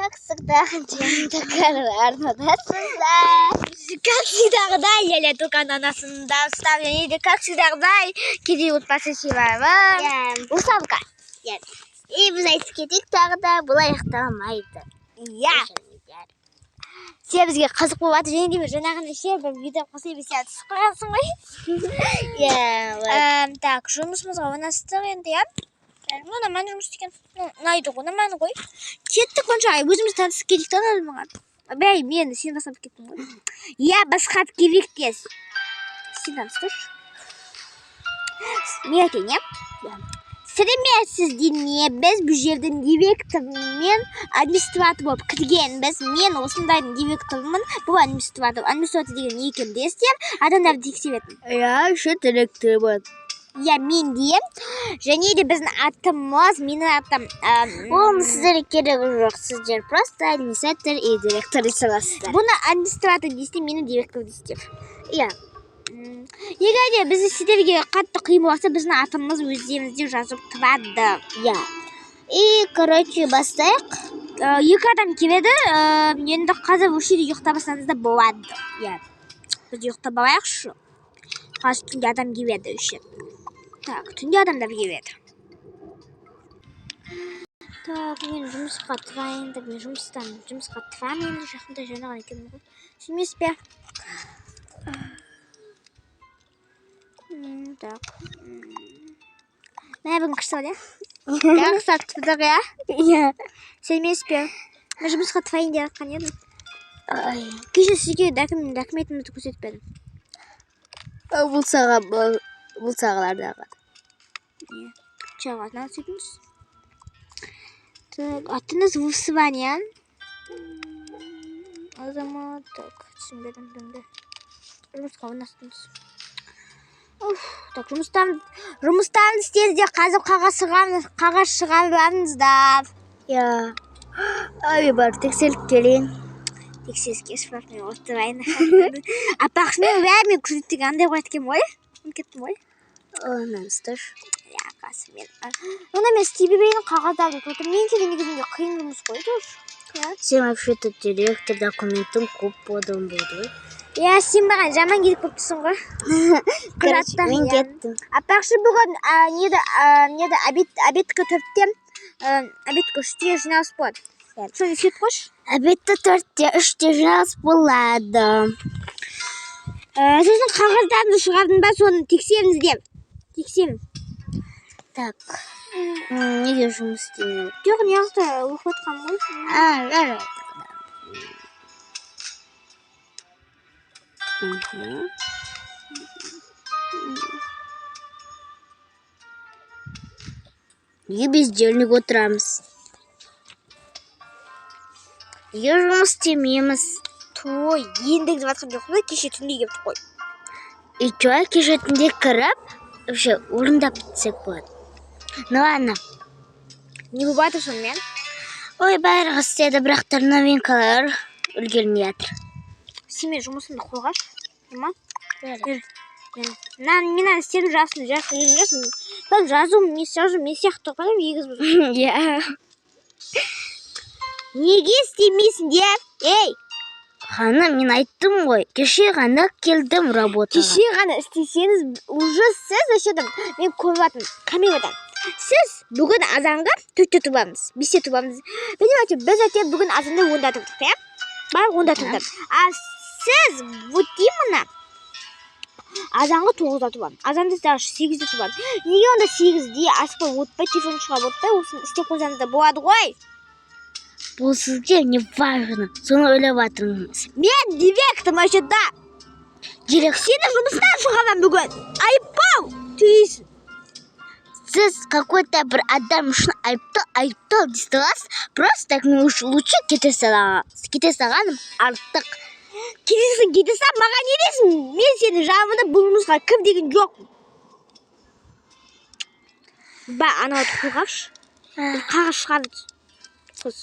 Как всегда, как всегда, Леля только ананасында вставлен. Как всегда, кедей отбасы севабы. Усалка. И біз айтып кетейік тағы да бұл аяқталмайды. Иә. Сен бізге қызық болып жатыр және де жаңағыны ше бір видео қосып бесе түсіп қойғансың ғой. Иә. Так, жұмысымызға орналастық енді, иә. Ну, нормально жұмыс істеген. Ұнайды ғой, нормально ғой. Кеттік қанша өзіміз танысып кетейік те маған. Бәй, мен сен бастап кеттім ғой. Иә, басқат керек тез. Сен таныстыршы. Мен айтайын, иә? Сәлеметсіздер ме? Біз бұл жердің директорымен администратор болып кіргенбіз. Мен осындайдың директорымын. Бұл администратор. Администратор деген не екенін білесіздер, адамдарды тексеретін. Иә, еще директор бар. Иә, мен дейін. Және де біздің атымыз, менің атым. Оның сіздерге керегі жоқ. Сіздер просто администратор и директор саласыздар. Бұны администратор дейсіздер, мені директор дейсіздер. Иә. Егер де бізді сіздерге қатты қиын болса, біздің атымыз өздеріңізде жазып тұрады. Иә. И, короче, бастайық. Екі адам келеді. Енді қазір осы жерде ұйықтамасаңыз да болады. Иә. Біз ұйықтап алайықшы. Қазір түнде адам келеді үшін. Так, түнде адамдар келеді. Так, мен жұмысқа тұрайын деп, мен жұмысқа тұрамын енді жақында жаңағы екенмін ғой. Сенбейсіз бе? Так. Мә бүгін қыстау, иә? Иә, қыстау тұтыдық, иә? Иә. Сенбейсіз бе? Мен жұмысқа тұрайын деп жатқан едім. Кеше сізге документімізді көрсетпедім. Бұл сағалардағы. Иә. Чағатынан сөйтіңіз. Так, атыңыз Вусваня. Азамат, так, түсінбедім бүгінгі. Жұмысқа орналастыңыз. Так, жұмыстан істеңіздер, қазір қағаз шығарыңыздар. Иә. Ай, бар, тексеріп келейін. Тексеріске шырақ, мен отырайын. Апақшымен мен күзеттегі андай қояткен ғой. Кеттім ғой. Онан ұстар. Иә, қасы мен. Онда мен істей берейін қағаздарды тұртым. Мен келген негізінде қиын жұмыс қой, тұршы. Сен вообще-то директор, документің көп болдың болды. Иә, сен маған жаман келіп көп тұрсың ғой. Короче, мен кеттім. Апақшы бүгін обедкі төрттен, обедкі үште жиналыс болады. Соны ескертіп қойшы. Обедті 4-те 3-те жиналыс болады. Сосын қағаздарды шығардың ба, соны тексеріңіздер. Тексерің. Так. Неге жұмыс істемей? Жоқ, неғылды оқып отқан ғой. Жарайды. Неге бездельник отырамыз? Неге жұмыс істемейміз? Той, ендігі жатқан жоқ қой, кеше түнде келіп қой. И чё, кеше түнде кіріп, вообще орындап бітсек болады. Ну ладно. Не болып жатыр сонымен? Ой, бәрі істеді, бірақтар новинкалар үлгермей жатыр. Сен жұмысымды қойғаш. Мен істерім жасын. Мен сияқты қойдым, егіз бұл. Иә. Неге істемейсіңдер? Ей! Ханым, мен айттым ғой, кеше ғана келдім работаға. Кеше ғана істесеңіз, уже сіз өшедім. Мен көріп камерадан. Сіз бүгін азанға 4-те тұрбамыз, 5-те тұрбамыз. Біз әйтеуір бүгін азанда 10-да тұрдық, иә? Бар 10-да тұрдық. А сіз вот именно азанға 9-да тұрбамыз. Азанда 8-де тұрбамыз. Неге онда 8-де аспай отпай, телефон шығап отпай, осыны істеп қойсаңызда болады ғой? Бұл сізге не важно, соны ойлап жатырмыз. Мен директор машинада. Сені жұмыстан шығамын бүгін. Айыппау, түйесің. Сіз какой-то бір адам үшін айыптал дейсіз, просто так лучше кете салғаным артық. Кете сал, маған не дейсің? Мен сені жамында бұл жұмысқа кім деген жоқ. Ба, анауды қойғапшы. Қағаз шығарып қыз.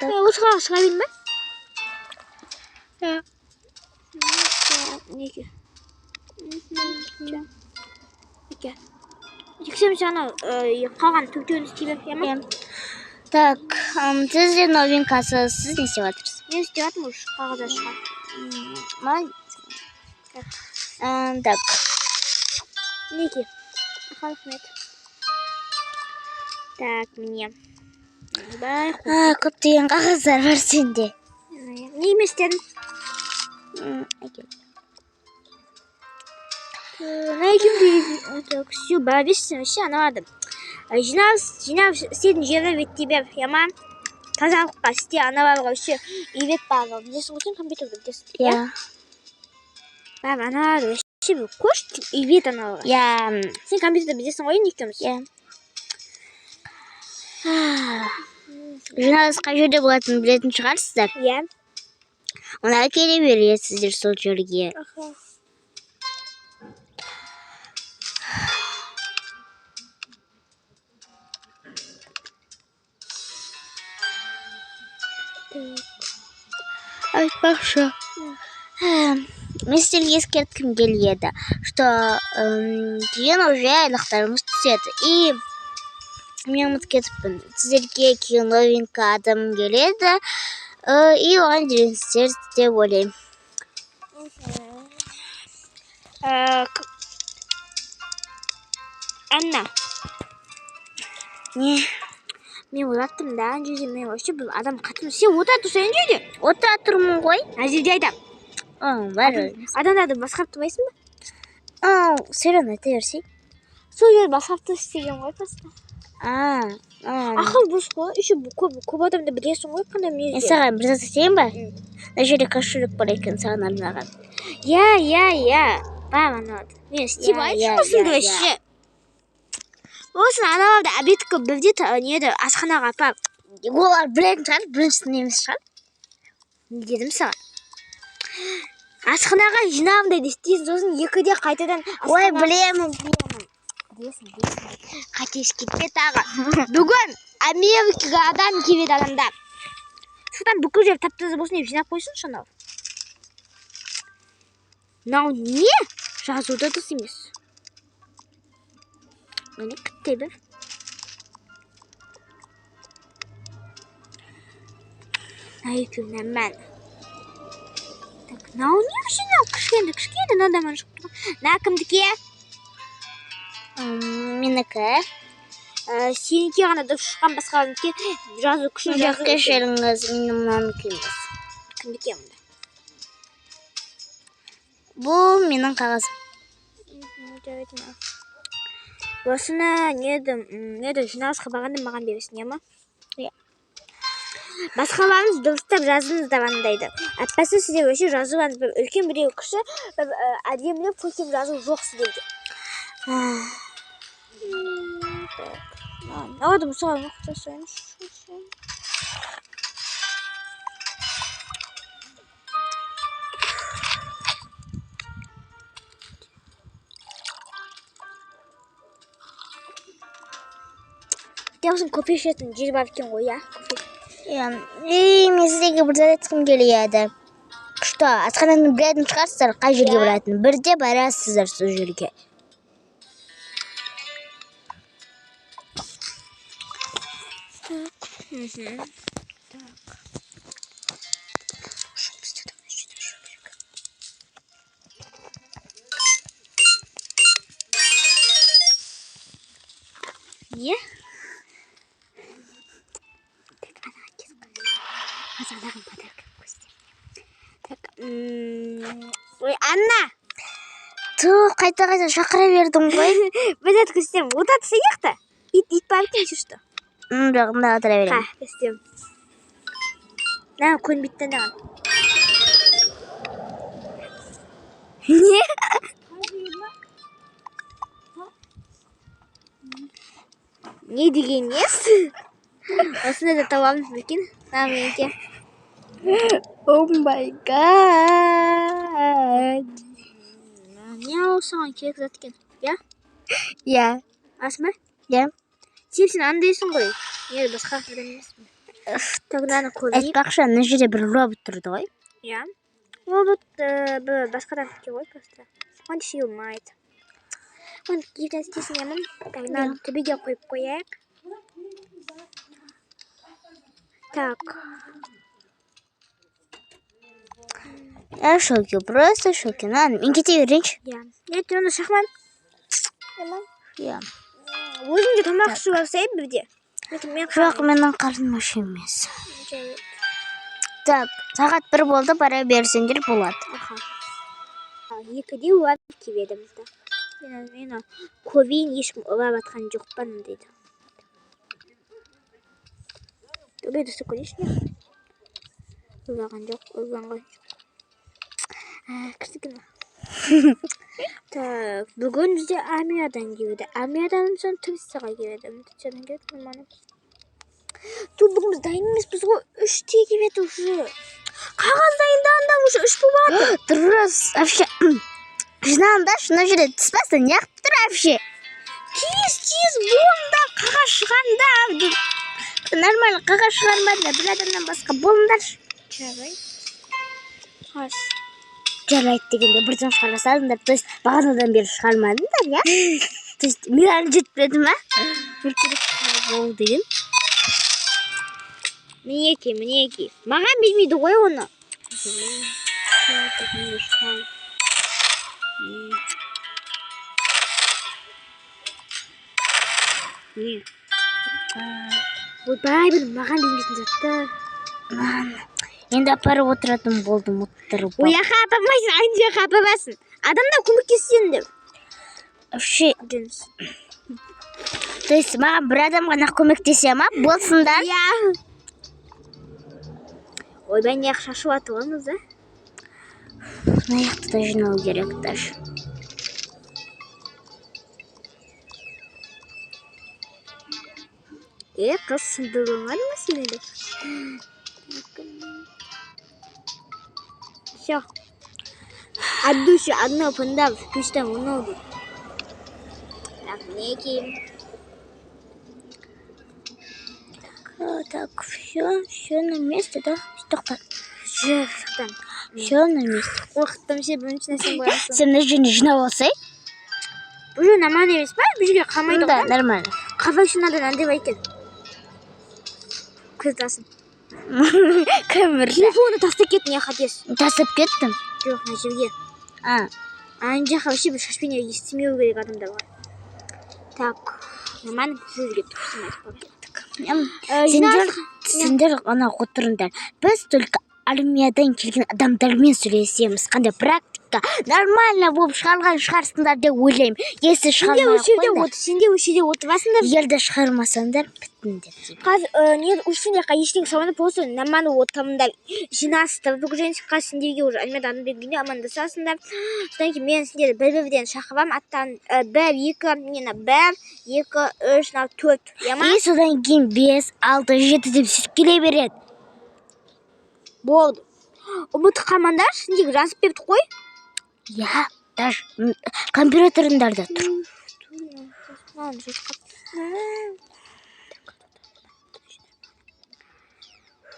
Осы қағаз шыға бердің бе? Иә. Неге? Тексерім саған қалған төртеуін істей бер, иә ма? Так, сіз де новинкасы, сіз не істеп жатырсыз? Мен істеп жатырмын уже қағаз ашқан. Молодец. Так. Неге? Рахмет. Так, міне. Бай, Көптеген қағаздар бар сенде. не емес дедің? Так, все, бәрбешсің, вообще анавадым. Жинап істедің жерді бетте бер, яма? Тазалыққа істе, анаварға вообще үйбет бағы. Білесің ғой сен компьютерді білесің? Иә. Бәрі анаварды вообще бір көш үйбет анаварға. Иә. Сен компьютерді білесің ғой, екеуміз? Иә. Жиналыс қай жерде болатынын білетін шығарсыздар. Иә. Онда келе бересіздер сол жерге. Айтпақшы. Мен сіздерге ескерткім келеді, что кейін уже айлықтарымыз түседі. И мен ұмытып кетіппін. Сіздерге кейін новинка адам келеді. И оған жүріңіздер деп ойлаймын. Анна, Не? мен ойлаттым да, ана жерде мен вообще бұл адам қатым. Сен отыра тұрсың ана жерде? Отыра тұрмын ғой. Ана жерде айтам. Бар. Адамдарды басқарып тұрмайсың ба? Сөйлем айта берсей. Сол жерді басқарып тұрсың істеген ғой просто. Ақыл бос қой. Еще көп адамды білесің ғой, қандай Мен мезде. саған бір зат айтайын ба? Мына жерде кошелек бар екен саған арнаған. Иә. Бар анауды. Мен істеп айтшықпысыңды вообще. Осыны анауды обедкі бірде неді асханаға апарып. Олар білетін шығар, біріншісін емес шығар. Не дедім саған? Асханаға жинағымдай істейсің, сосын екіде қайтадан Ой, білемін. Білесің. Қатесіп кетпе тағы. Бүгін Америкаға адам келеді адамдар. Содан бүкіл жер тап-таза болсын деп жинап қойсыншы анау. Мынау не? Жазуда дұрыс емес. Міне күтте бір. Айкүнәмән. Так, мынау не вообще мынау кішкенді надаман шығып тұрған. Мына кімдікі? Менікі. Сенікі ғана дұрыс шыққан, басқаларынікі жазу күшін Жоқ, кешіріңіз, менің мынанікі емес. Кімдікі мұнда? Бұл менің қағазым. Осыны неді жиналысқа бағанда маған бересің, ема? Иә. Басқаларыңыз дұрыстап жазыңыздар андайды. Әтпәсі сізде өше жазуыңыз бір үлкен біреу кіші, бір әдемілеп көркем жазу жоқ сіздерде. Оладым соған оқыта сойымыз. Осыны кофе ішетін жер бар екен ғой, иә? Мен сіздерге бір зат айтқым келеді. Что, асхананы білетін шығарсыздар, қай жерге баратынын. Бірде барасыздар сол жерге. Не? Ой, Анна! Қайта шақыра бердім ғой. Біз әткі істем. Отаты сияқты. Ит бар екен, что? Жағында отыра беремін. Істем. Нәң көнбеттен даған. Не? Не деген нес? Осыны да табамыз білкен. Нәменке. Oh my god. Не осыған керек зат екен? Я? Иә. Асма? Иә. Сен андайсың ғой. Не басқа адам емеспін. Тогда көрейік. Айтпақшы, ана жерде бір робот тұрды ғой. Я. Робот басқадан кеткен ғой просто. Он сүйілмайды. Оны ертең істесін емін. Так, мынаны төбеге қойып қояйық. Так. Я в шоке, просто в шоке. Ладно, мен кете берейінші. Я. Ертең оны шахман. Я. Өзіңде тамақ ішіп алсайын бірде. Жоқ, менің қарным аш емес. Так, сағат 1 болды, бара берсеңдер болады. Аха. 2-де ұлап кебедімізді. Мен көбейін ешкім ұлап атқан жоқпан дейді. Төбеді су көрешіне. Ұлаған жоқ, ұлғанған жоқ. Кірсігіна. Так, бүгін бізде армиядан келеді. Армиядан соң тырысыға келеді. Тырысыдан келеді, маманым. Бүгін біз дайын емес, біз ғой 3-те келеді уже. Қағаз дайындағанда уже 3 болады. Дұрыс, вообще. Жинағында шына жүреді, түспәсін, неғып тұр вообще. Тез, болында қағаз шығанда. Нормально, қағаз шығармады, бір адамнан басқа болыңдар. Жарай. Аз. Жарайды дегенде бірден шығарасадыңдар, то есть бағанадан бері шығармадыңдар, я? То есть мен әлі жетпеді ма? Бір керек бол деген. Мінеки. Маған бермейді ғой оны. Не? Бұл бәрібір маған бермейтін затты. Енді апарып отыратын болдым, отырып. Ояқа апармайсың, ана жаққа апарасың. Адамдар көмектессін деп. Вообще, Жүнс. то есть маған бір адам ғана көмектесе ма? Болсындар. Я. Ойбай, не шашып атыламыз, да? Аяқты да жинау керек даже. Қыз сындырылған ма сенеді? Все. Одну пындав, пусть много. Так, некий. Так, все на месте, да? Тоқта. Жұрттан. Все на месте. Уақыттым сен бірінші нәрсен боясың. Сен мына жеріне жинап алсай? Бұл жер наман емес па? Бұл жерге қалмайды Да, ғой. нормально. Қавайшынадан андай байкен. Көздасын. Көмір. Телефоны тастап кеттің, я қатес. Тасып кеттім. Жоқ, мына жерге. Ана жаққа вообще бір шашпен естімеу керек адамдарға. Так, наман сөзге тұрсын айтып. Сендер ғана отырыңдар. Біз только армиядан келген адамдармен сөйлесеміз. Қандай практика нормально болып шығарған шығарсыңдар деп ойлаймын. Если шығармай қойыңдар. Сенде өшеде отырасыңдар. Елді шығармасаңдар біттіңдер дейді. Қазір не ушіндеқа ештеңе салманы просто наманы отырмындар. Жинасыздар. Бүгін женсікқа сендерге уже армиядан бергенде амандасасыңдар. Содан кейін мен сендерді бір-бірден шақырам. Аттан 1, 2, 1, 2, 3, 4. И содан кейін 5, 6, 7 деп сөйтіп келе береді. Болды. Ұмыт қалмаңдар, сендерге жазып берді қой. Я, даже компьютеріңдарда тұр.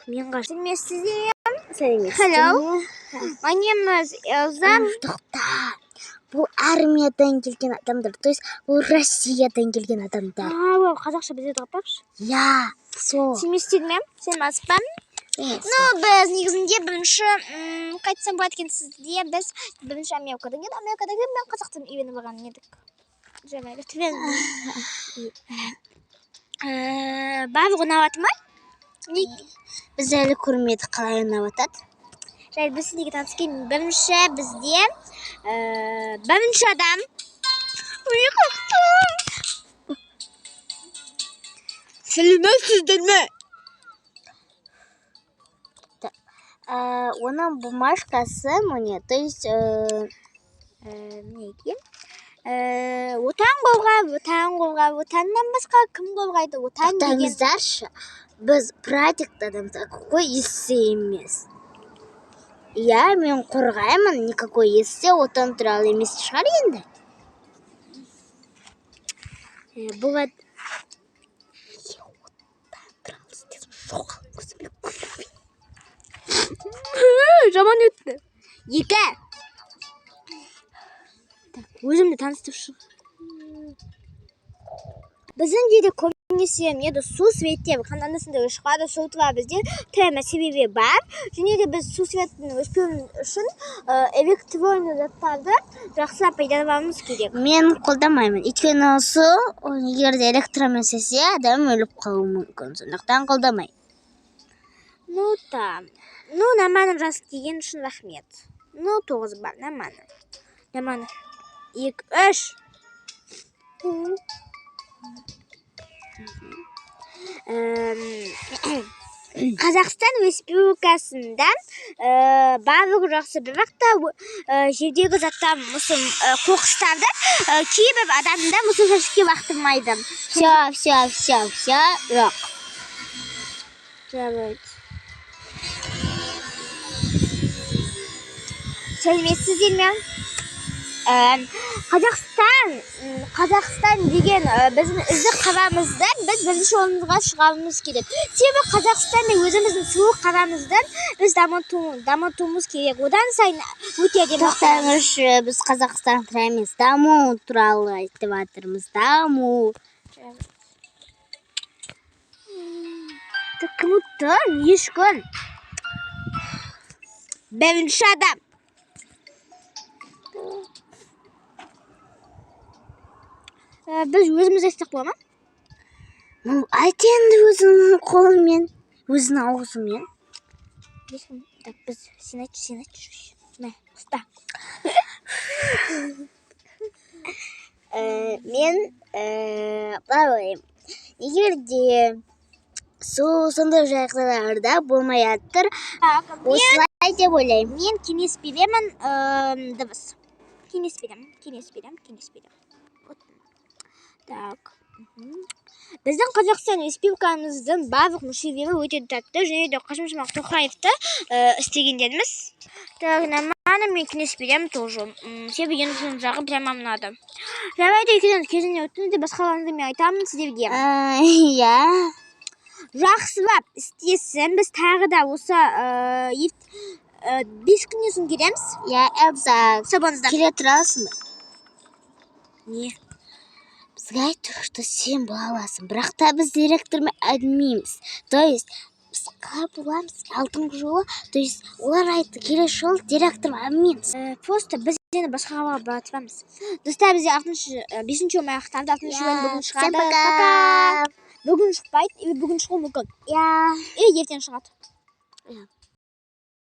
Мен қарсы емессізден. Hello. My name is Elza. Тоқта. Бұл армиядан келген адамдар, то есть бұл Россиядан келген адамдар. Ол қазақша бізде таппақшы. Я, сол. Сен естідің ме? Сен маспан? Біз негізінде бірінші қайтсам болады екен сізде. Біз бірінші Америкадан келдік. Америкадан келіп мен қазақ тілін үйреніп алған едік. Жаңағы тілін. Барлығы ұнаватыр ма? Біз әлі көрмедік қалай ұнаватады. Және біз сендерге таныскен бірінші бізде бірінші адам. Сәлеметсіздер ме? Оның бумажкасы мне, то есть не екен? Отан отаннан басқа кім қорғайды? Отан деген. Тоқтаңыздаршы, біз практикадамыз какой есе емес. Я, мен қорғаймын, никакой есе отан туралы емес шығар енді. Болады. Жаман өтті. 2. Өзімді таныстырып шық. Біздің жерде көбінесе еді су светтен қандандысында шығады сол туралы бізде тема себебі бар. Және де біз су светтің өшпеуі үшін электронды заттарды жақсылап пайдалануымыз керек. Мен қолдамаймын. Өйткені су егер де электромен істесе, адам өліп қалуы мүмкін. Сондықтан қолдамаймын. Наманы жас деген үшін рахмет. 9 бар, наманы. 2, 3. Қазақстан Республикасында барлығы жақсы, бірақ та жердегі заттар қоқыстарды кейбір адамдар мусорщикке лақтырмайды. Все, жоқ. Сәлеметсіздер ме? Қазақстан деген біздің үздік қаламызды біз бірінші орынға шығаруымыз керек. Себебі Қазақстанда өзіміздің сұлу қаламызды біз дамытуымыз керек. Одан сайын өте әдемі. Тоқтаңызшы, біз Қазақстан туралы емес, даму туралы айтып жатырмыз. Даму. Кім ұтты? Ешкім. Бірінші адам. Біз өзіміз айтсақ бола ма? Айт енді өзіңнің қолыңмен, өзіңнің аузыңмен. Біз сен айтшы. Мә, ұста. Мен былай ойлаймын. Егер де сондай жағдайларда болмай жатыр, осылай деп ойлаймын. Мен кеңес беремін, дыбыс. Кеңес берем. Так. Біздің Қазақстан Республикамыздың барлық мүшелері өте тәтті, және де Қасым-Жомарт Тоқаевты істегендеріміз. Так, наманы мен кеңес берем тоже. Себебі ендігінің жағы прямо ұнады. Жарайды, кезінде өттіңіз, басқаларыңызды мен айтамын сіздерге. Иә. Жақсылап істесін, біз тағы да осы 5 күннен соң келеміз. Иә, Эльза, келе тұрасың ба? Не? Бізге айтты, что сен бола аласың, бірақ та біз директормен әдмейміз. То есть, біз қалай боламыз? Алдыңғы жолы, то есть, олар айтты, келесі жолы директормен әдмейміз. Просто біз енді басқа қалаға баратырамыз. Достар, бізде 5-ші омай ақтанды, 6-ші омай бүгін шығады. Всем пока! Бүгін шықпайды, бүгін шығуы мүмкін. Иә. Ертең шығады.